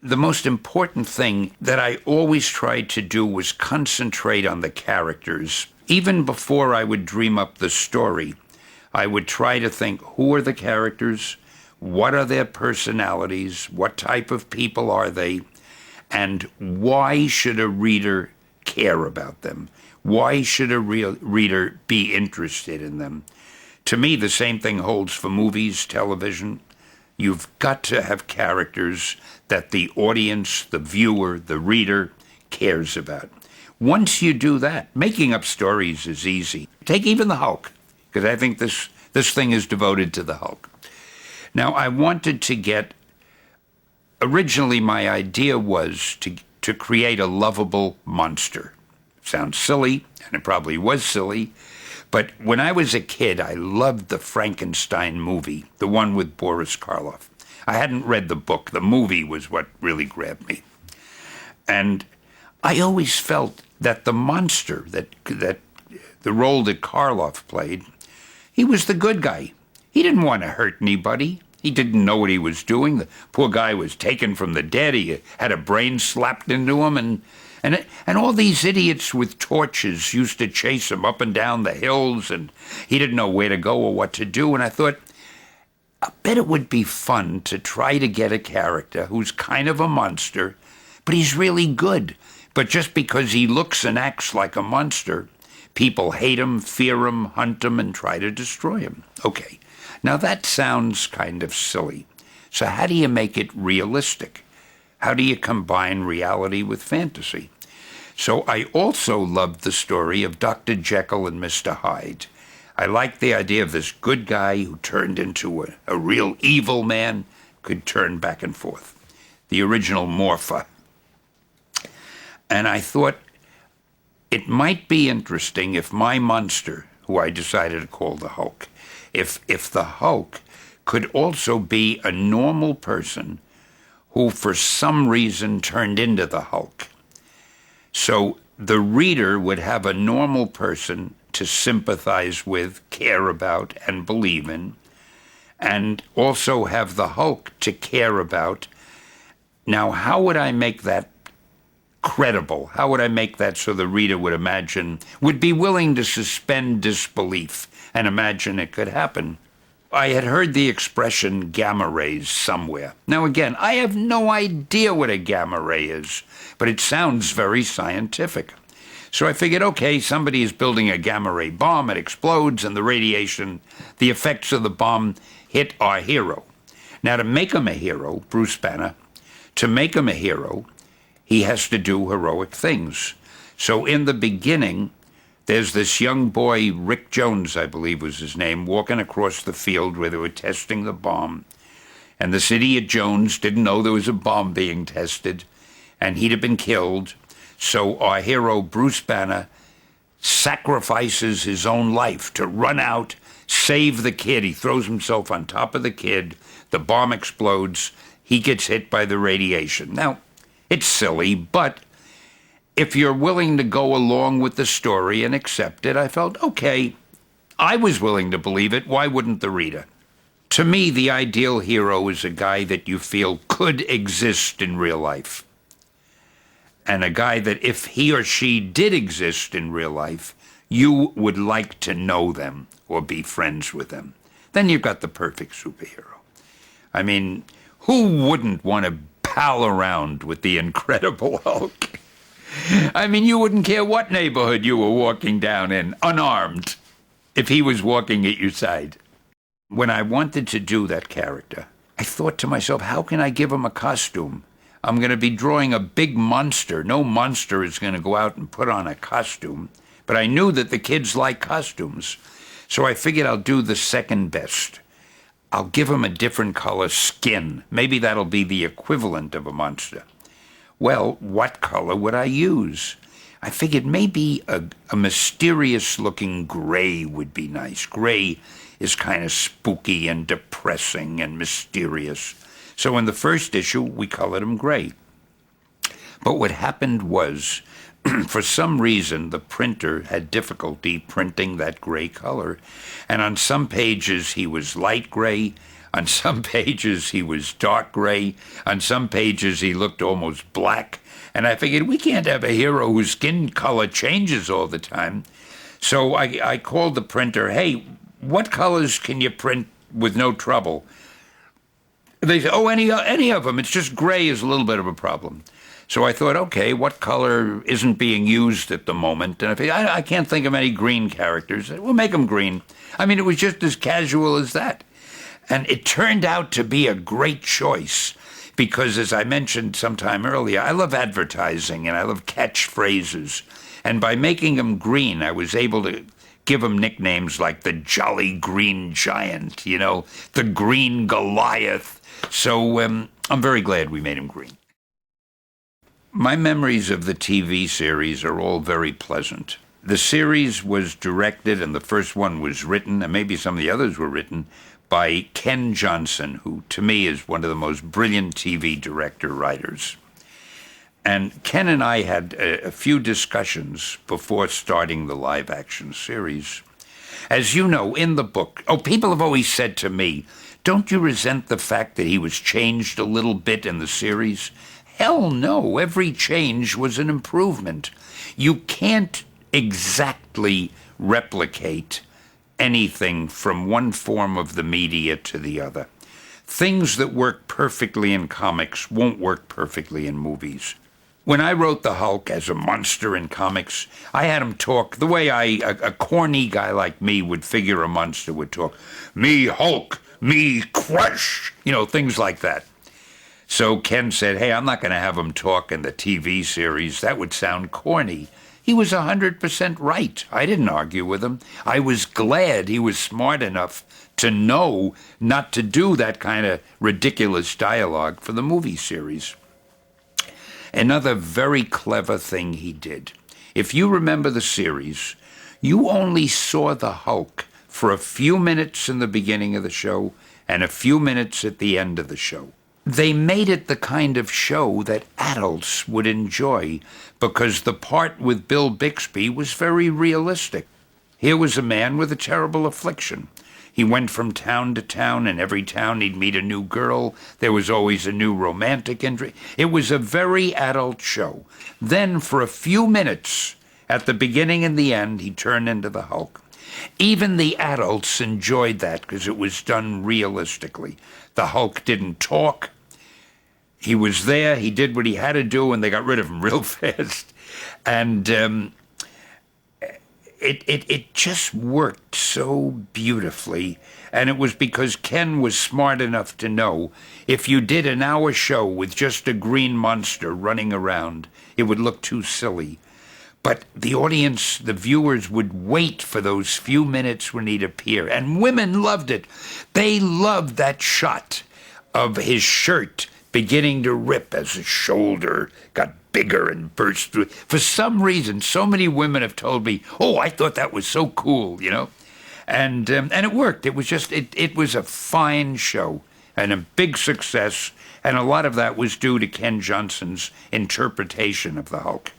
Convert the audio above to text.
the most important thing that I always tried to do was concentrate on the characters. Even before I would dream up the story, I would try to think, who are the characters? What are their personalities? What type of people are they? And why should a reader care about them? Why should a reader be interested in them? To me, the same thing holds for movies, television. You've got to have characters that the audience, the viewer, the reader cares about. Once you do that, making up stories is easy. Take even the Hulk, because I think this thing is devoted to the Hulk. Now, I wanted to get, originally my idea was to create a lovable monster. Sounds silly, and it probably was silly, but when I was a kid, I loved the Frankenstein movie, the one with Boris Karloff. I hadn't read the book. The movie was what really grabbed me. And I always felt that the monster, that the role that Karloff played, he was the good guy. He didn't want to hurt anybody. He didn't know what he was doing. The poor guy was taken from the dead. He had a brain slapped into him, and all these idiots with torches used to chase him up and down the hills, and he didn't know where to go or what to do. And I thought, I bet it would be fun to try to get a character who's kind of a monster, but he's really good. But just because he looks and acts like a monster, people hate him, fear him, hunt him, and try to destroy him. Okay, now that sounds kind of silly. So how do you make it realistic? How do you combine reality with fantasy? So I also loved the story of Dr. Jekyll and Mr. Hyde. I liked the idea of this good guy who turned into a real evil man, could turn back and forth. The original Morpha. And I thought it might be interesting if my monster, who I decided to call the Hulk, if the Hulk could also be a normal person who for some reason turned into the Hulk. So the reader would have a normal person to sympathize with, care about, and believe in, and also have the Hulk to care about. Now, how would I make that credible? How would I make that so the reader would be willing to suspend disbelief and imagine it could happen? I had heard the expression gamma rays somewhere. Now again, I have no idea what a gamma ray is, but it sounds very scientific. So I figured, okay, somebody is building a gamma ray bomb, it explodes, and the radiation, the effects of the bomb hit our hero. Now to make him a hero, Bruce Banner, to make him a hero, he has to do heroic things. So in the beginning, there's this young boy, Rick Jones, I believe was his name, walking across the field where they were testing the bomb. And this idiot Jones didn't know there was a bomb being tested, and he'd have been killed. So our hero, Bruce Banner, sacrifices his own life to run out, save the kid. He throws himself on top of the kid. The bomb explodes. He gets hit by the radiation. Now, it's silly, but if you're willing to go along with the story and accept it, I felt, okay, I was willing to believe it. Why wouldn't the reader? To me, the ideal hero is a guy that you feel could exist in real life. And a guy that if he or she did exist in real life, you would like to know them or be friends with them. Then you've got the perfect superhero. I mean, who wouldn't want to pal around with the Incredible Hulk? I mean, you wouldn't care what neighborhood you were walking down in, unarmed, if he was walking at your side. When I wanted to do that character, I thought to myself, how can I give him a costume? I'm going to be drawing a big monster. No monster is going to go out and put on a costume. But I knew that the kids like costumes. So I figured I'll do the second best. I'll give him a different color skin. Maybe that'll be the equivalent of a monster. Well, what color would I use? I figured maybe a mysterious-looking gray would be nice. Gray is kind of spooky and depressing and mysterious. So in the first issue, we colored him gray. But what happened was, for some reason, the printer had difficulty printing that gray color. And on some pages, he was light gray. On some pages, he was dark gray. On some pages, he looked almost black. And I figured, we can't have a hero whose skin color changes all the time. So I called the printer, hey, what colors can you print with no trouble? They said, oh, any of them. It's just gray is a little bit of a problem. So I thought, okay, what color isn't being used at the moment? And I figured, I can't think of any green characters. We'll make them green. I mean, it was just as casual as that. And it turned out to be a great choice because, as I mentioned sometime earlier, I love advertising and I love catchphrases. And by making them green, I was able to give them nicknames like the Jolly Green Giant, you know, the Green Goliath. So I'm very glad we made him green. My memories of the TV series are all very pleasant. The series was directed, and the first one was written, and maybe some of the others were written, by Ken Johnson, who to me is one of the most brilliant TV director-writers. And Ken and I had a few discussions before starting the live-action series. As you know, in the book, people have always said to me, don't you resent the fact that he was changed a little bit in the series? Hell no, every change was an improvement. You can't exactly replicate anything from one form of the media to the other. Things that work perfectly in comics won't work perfectly in movies. When I wrote the Hulk as a monster in comics, I had him talk the way a corny guy like me would figure a monster would talk. Me Hulk, me crush, things like that. So Ken said, hey, I'm not going to have him talk in the TV series. That would sound corny. He was 100% right. I didn't argue with him. I was glad he was smart enough to know not to do that kind of ridiculous dialogue for the movie series. Another very clever thing he did. If you remember the series, you only saw the Hulk for a few minutes in the beginning of the show and a few minutes at the end of the show. They made it the kind of show that adults would enjoy because the part with Bill Bixby was very realistic. Here was a man with a terrible affliction. He went from town to town, and every town he'd meet a new girl. There was always a new romantic interest. It was a very adult show. Then, for a few minutes, at the beginning and the end, he turned into the Hulk. Even the adults enjoyed that because it was done realistically. The Hulk didn't talk. He was there, he did what he had to do, and they got rid of him real fast. And it just worked so beautifully. And it was because Ken was smart enough to know if you did an hour show with just a green monster running around, it would look too silly. But the audience, the viewers, would wait for those few minutes when he'd appear. And women loved it. They loved that shot of his shirt beginning to rip as his shoulder got bigger and burst through. For some reason, so many women have told me, oh, I thought that was so cool, And it worked. It was just, it was a fine show and a big success. And a lot of that was due to Ken Johnson's interpretation of the Hulk.